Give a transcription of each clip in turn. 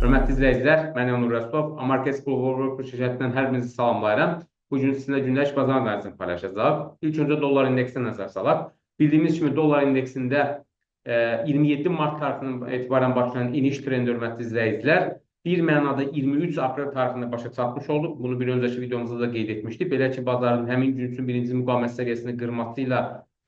Hörmətli izləyicilər, mən Onur Rəsulov, Amarkes Global şirkətindən hər birinizi salamlayıram. Bugün sizinlə gündəlik bazar analizini paylaşacağıq. İlk öncə dollar indeksinə nəzər salaq. Bildiyimiz kimi dollar indeksində 27 mart tarixindən etibarən başlayan eniş trendi hörmətli izləyicilər bir mənada 23 aprel tarixində başa çatmış oldu. Bunu bir öncəki videomuzda da qeyd etmişdik. Belə ki, bazarın həmin gün üçün birinci müqavimət səviyyəsini qırması ilə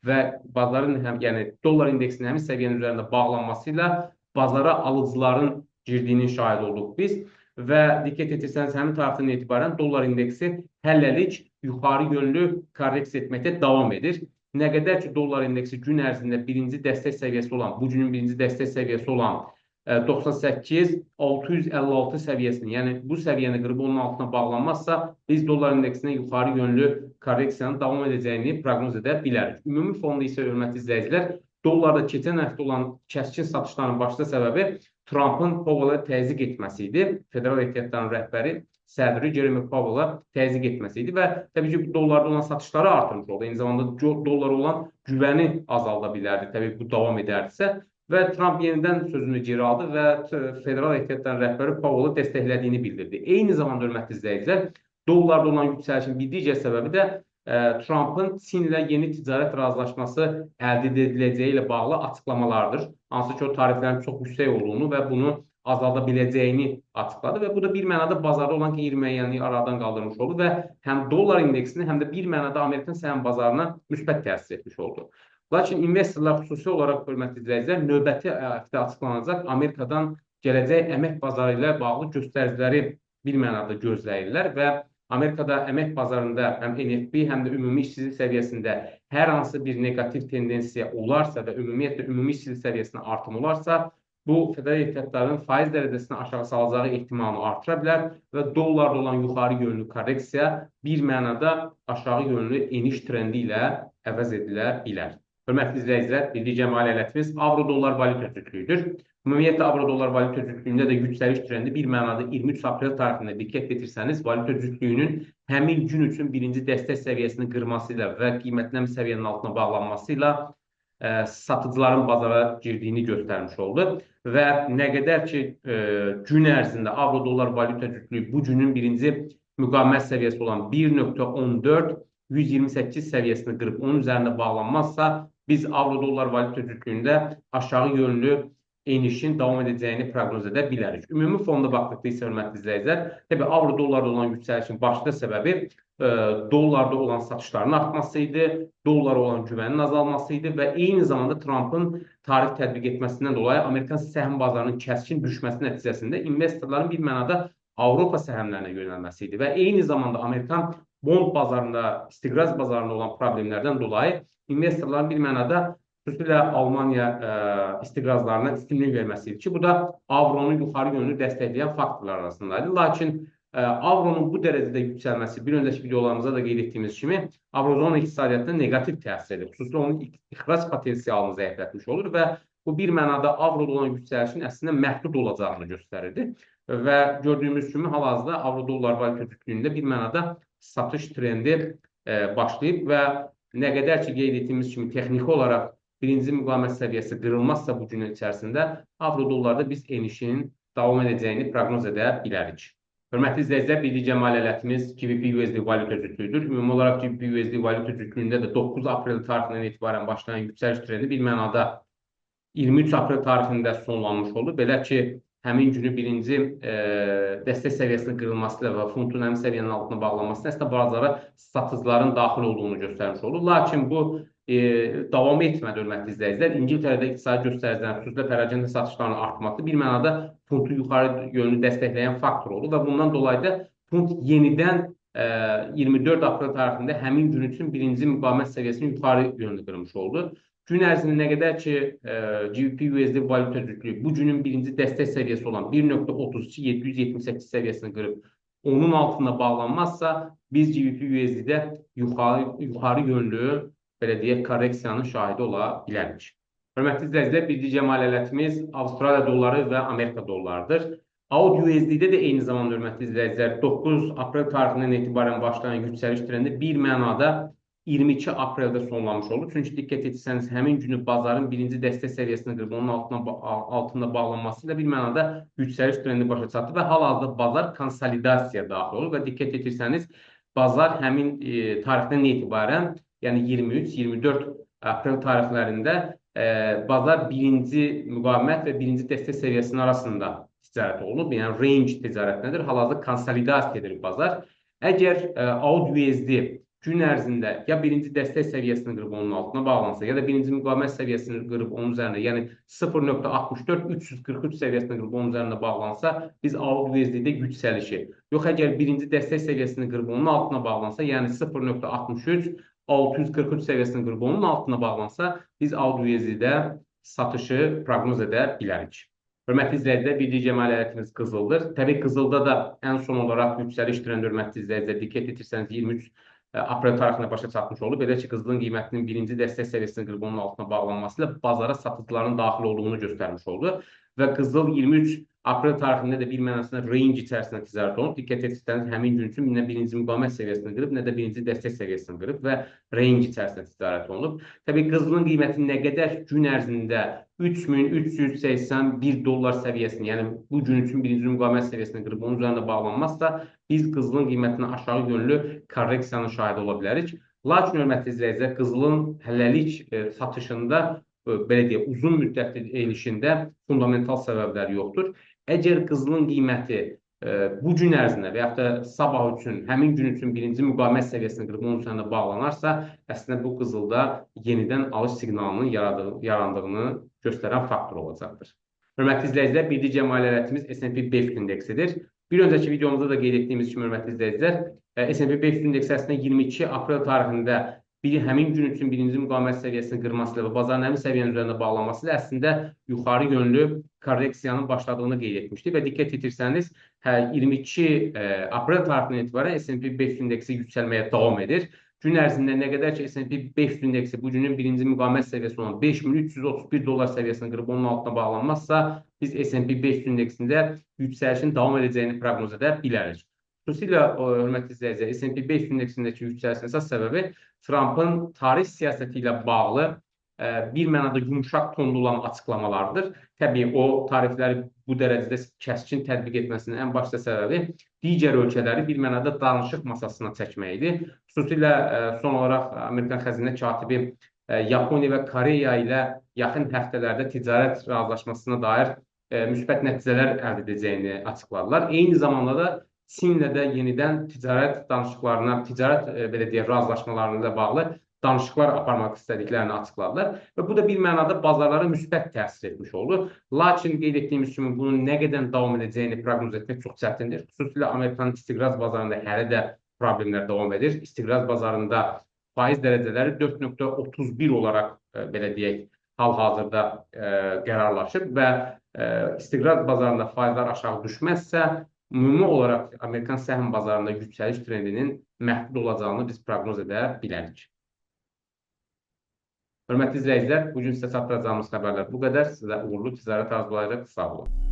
və bazarın yəni dollar indeksinin həmin səviyyənin üzərində bağlanması ilə bazara alıcıların girdiyinin şahid olduq biz və diqqət etirsəniz həmin tarixdən etibarən dollar indeksi hələlik yuxarı yönlü korreksiya etməkdə davam edir. Nə qədər ki dollar indeksi gün ərzində birinci dəstək səviyyəsi olan, bu günün birinci dəstək səviyyəsi olan 98-656 səviyyəsini, yəni bu səviyyəni qırıb onun altına bağlanmazsa, biz dollar indeksinə yuxarı yönlü korreksiyanın davam edəcəyini proqnoz edə bilərik. Ümumi fonda isə hörmətli izləyicilər, dollarda keçən həftə olan kəskin satışların başlıca səbəbi Trumpın Powell-a təzyiq etməsi idi. Federal ehtiyatların rəhbəri, sədri Jeremy Powell-a təzyiq etməsi idi və təbii ki, dollarda olan satışları artırmış oldu. Eyni zamanda dollara olan güvəni azalda bilərdi. Təbii bu davam edərdisə və Trump yenidən sözünü geri aldı və Federal ehtiyatların rəhbəri Powell-u dəstəklədiyini bildirdi. Eyni zamanda hörmətli izləyicilər, dollarda olan yüksəlişin bir digər səbəbi də Trumpın Çinlə yeni ticarət razılaşması əldə ediləcəyi ilə bağlı açıqlamalardır. Hansı ki, o tariflərin çox yüksək olduğunu və bunu azalda biləcəyini açıqladı və bu da bir mənada bazarda olan qeyri-müəyyənliyi aradan qaldırmış oldu və həm dollar indeksini, həm də bir mənada Amerikan səhəm bazarına müsbət təsir etmiş oldu. Lakin investorlar xüsusi olaraq hörmətli izləyicilər növbəti həftə açıqlanacaq Amerikadan gələcək əmək bazarı ilə bağlı göstəriciləri bir mənada gözləyirlər və Amerikada əmək bazarında həm NFP, həm də ümumi işsizlik səviyyəsində hər hansı bir neqativ tendensiya olarsa və ümumiyyətlə ümumi işsizlik səviyyəsində artım olarsa, bu federal ehtiyatların faiz dərəcəsini aşağı salacağı ehtimalını artıra bilər və dollarda olan yuxarı yönlü korreksiya bir mənada aşağı yönlü eniş trendi ilə əvəz edilə bilər. Hörmətli izləyicilər, bildiyi cəmal ələtimiz avro-dollar valyuta cütlüyüdür. Ümumiyyətlə, avro-dollar valyuta cütlüyündə də yüksəliş trendi bir mənada 23 aprel tarixində diqqət etirsəniz, valyuta cütlüyünün həmin gün üçün birinci dəstək səviyyəsini qırması ilə və qiymətlənmə səviyyənin altına bağlanması ilə satıcıların bazara girdiyini göstərmiş oldu. Və nə qədər ki, gün ərzində avro-dollar valyuta cütlüyü bu günün birinci müqavimət səviyyəsi olan 1.14 128 səviyyəsini qırıb onun üzərində bağlanmazsa, biz avro-dollar valyuta cütlüyündə aşağı yönlü enişin davam edəcəyini proqnoz edə bilərik. Ümumi fonda baxdıqda isə hörmətli izləyicilər, təbii avro-dollarda olan yüksəlişin başlıca səbəbi dollarda olan satışların artması idi, dollara olan güvənin azalması idi və eyni zamanda Trumpın tarif tətbiq etməsindən dolayı Amerikan səhəm bazarının kəskin düşməsi nəticəsində investorların bir mənada Avropa səhəmlərinə yönəlməsi idi və eyni zamanda Amerikan bond bazarında, istiqraz bazarında olan problemlərdən dolayı investorların bir mənada xüsusilə Almaniya istiqrazlarına üstünlük verməsi idi ki, bu da avronun yuxarı yönlü dəstəkləyən faktorlar arasındaydı. Lakin avronun bu dərəcədə yüksəlməsi, bir öncəki videolarımızda da qeyd etdiyimiz kimi, avrozona iqtisadiyyatına neqativ təsir edir. Xüsusilə onun ixrac potensialını zəiflətmiş olur və bu bir mənada avroda olan yüksəlişin əslində məhdud olacağını göstərirdi. Və gördüyümüz kimi hal-hazırda avro-dollar valyuta cütlüyündə bir mənada satış trendi başlayıb və nə qədər ki, qeyd etdiyimiz kimi texniki olaraq birinci müqavimət səviyyəsi qırılmazsa bu günün içərisində avro-dollarda biz enişinin davam edəcəyini proqnoz edə bilərik. Hörmətli izləyicilər, bildiyi cəmal ələtimiz GBP-USD valyuta cütlüyüdür. Ümumi olaraq GBP-USD valyuta cütlüyündə də 9 aprel tarixindən etibarən başlayan yüksəliş trendi bir mənada 23 aprel tarixində sonlanmış oldu. Belə ki, həmin günü birinci dəstək səviyyəsinin qırılması və funtun həmin səviyyənin altına bağlanması əslində bazara satıcıların daxil olduğunu göstərmiş oldu. Lakin bu davam etmədi, hörmətli izləyicilər. İngiltərədə iqtisadi göstəricilərin, xüsusilə pərakəndə satışlarının artması bir mənada funtu yuxarı yönlü dəstəkləyən faktor oldu və bundan dolayı da funt yenidən 24 aprel tarixində həmin gün üçün birinci müqavimət səviyyəsini yuxarı yönlü qırmış oldu. Gün ərzində nə qədər ki, GBP-USD valyuta cütlüyü bu günün birinci dəstək səviyyəsi olan 1.32-778 səviyyəsini qırıb onun altında bağlanmazsa, biz GBP-USD-də yuxarı yönlü belə deyək, korreksiyanın şahidi ola bilərik. Hörmətli izləyicilər, bildiyi cəmal ələtimiz Avstraliya dolları və Amerika dollarıdır. AUD-USD-də də eyni zamanda hörmətli izləyicilər 9 aprel tarixindən etibarən başlayan yüksəliş trendi bir mənada 22 apreldə sonlanmış oldu. Çünki diqqət etsəniz, həmin günü bazarın birinci dəstək səviyyəsini qırıb onun altında bağlanması ilə bir mənada yüksəliş trendi başa çatdı və hal-hazırda bazar konsolidasiyaya daxil olur və diqqət etsəniz, bazar həmin tarixdən etibarən, yəni 23-24 aprel tarixlərində bazar birinci müqavimət və birinci dəstək səviyyəsinin arasında ticarət olunub. Yəni range ticarət nədir? Hal-hazırda konsolidasiya edir bazar. Əgər AUD-USD gün ərzində ya birinci dəstək səviyyəsini qırıb onun altına bağlansa, ya da birinci müqavimət səviyyəsini qırıb onun üzərində, yəni 0.64-343 səviyyəsini qırıb onun üzərində bağlansa, biz AUD-USD-də yüksəlişi. Yox, əgər birinci dəstək səviyyəsini qırıb onun altına bağlansa, yəni 0.63 643 səviyyəsini qırıb onun altına bağlansa, biz AUD-USD-də satışı proqnoz edə bilərik. Hörmətli izləyicilər, bir digər maliyetimiz qızıldır. Təbii qızılda da ən son olaraq yüksəliş trendi, hörmətli izləyicilər, diqqət etirsəniz 23 aprel tarixində başa çatmış oldu. Belə ki, qızılın qiymətinin birinci dəstək səviyyəsini qırıb onun altına bağlanması ilə bazara satıcıların daxil olduğunu göstərmiş oldu. Və qızıl 23 aprel tarixində də bir mənasında range içərisində ticarət olunub. Diqqət etsəniz, həmin gün üçün nə birinci müqavimət səviyyəsini qırıb, nə də birinci dəstək səviyyəsini qırıb və range içərisində ticarət olunub. Təbii qızılın qiyməti nə qədər gün ərzində 3381 dollar səviyyəsini, yəni bu gün üçün birinci müqavimət səviyyəsini qırıb onun üzərində bağlanmazsa, biz qızılın qiymətinin aşağı yönlü korreksiyanın şahidi ola bilərik. Lakin hörmətli izləyicilər, qızılın hələlik satışında, belə deyək, uzun müddətli elişində fundamental səbəblər yoxdur. Əgər qızılın qiyməti bu gün ərzində və yaxud da sabah üçün, həmin gün üçün birinci müqavimət səviyyəsini qırıb onun üzərində bağlanarsa, əslində bu qızılda yenidən alış siqnalının yarandığını göstərən faktor olacaqdır. Hörmətli izləyicilər, bir digər maliyyətimiz S&P 500 indeksidir. Bir öncəki videomuzda da qeyd etdiyimiz kimi, hörmətli izləyicilər, S&P 500 indeksi əslində 22 aprel tarixində həmin gün üçün birinci müqavimət səviyyəsini qırması və bazarın həmin səviyyənin üzərində bağlanması ilə əslində yuxarı yönlü korreksiyanın başladığını qeyd etmişdi və diqqət etirsəniz, 22 aprel tarixindən etibarən S&P 500 indeksi yüksəlməyə davam edir. Gün ərzində nə qədər ki, S&P 500 indeksi bu günün birinci müqavimət səviyyəsi olan 5331 dollar səviyyəsini qırıb onun altına bağlanmazsa, biz S&P 500 indeksində yüksəlişin davam edəcəyini proqnoz edə bilərik. Xüsusilə, hörmətli izləyicilər, S&P 500 indeksindəki yüksəlişin əsas səbəbi Trumpın tarif siyasəti ilə bağlı bir mənada yumuşaq tonlu olan açıqlamalardır. Təbii, o tarifləri bu dərəcədə kəskin tətbiq etməsinin ən başda səbəbi digər ölkələri bir mənada danışıq masasına çəkməkdir. Xüsusilə son olaraq Amerikan xəzinə katibi Yaponiya və Koreya ilə yaxın həftələrdə ticarət razılaşmasına dair müsbət nəticələr əldə edəcəyini açıqladılar. Eyni zamanda da Çinlə də yenidən ticarət danışıqlarına, belə deyək, razılaşmalarına bağlı danışıqlar aparmaq istədiklərini açıqladılar və bu da bir mənada bazarlara müsbət təsir etmiş oldu. Lakin qeyd etdiyimiz kimi bunun nə qədər davam edəcəyini proqnoz etmək çox çətindir. Xüsusilə Amerikanın istiqraz bazarında hələ də problemlər davam edir. İstiqraz bazarında faiz dərəcələri 4.31 olaraq, belə deyək, hal-hazırda qərarlaşıb və istiqraz bazarında faizlər aşağı düşməzsə, ümumi olaraq Amerikan səhm bazarında yüksəliş trendinin məhdud olacağını biz proqnoz edə bilərik. Hörmətli izləyicilər, bugün sizə çatdıracağımız xəbərlər bu qədər. Sizə uğurlu ticarət arzulayırıq. Sağ olun.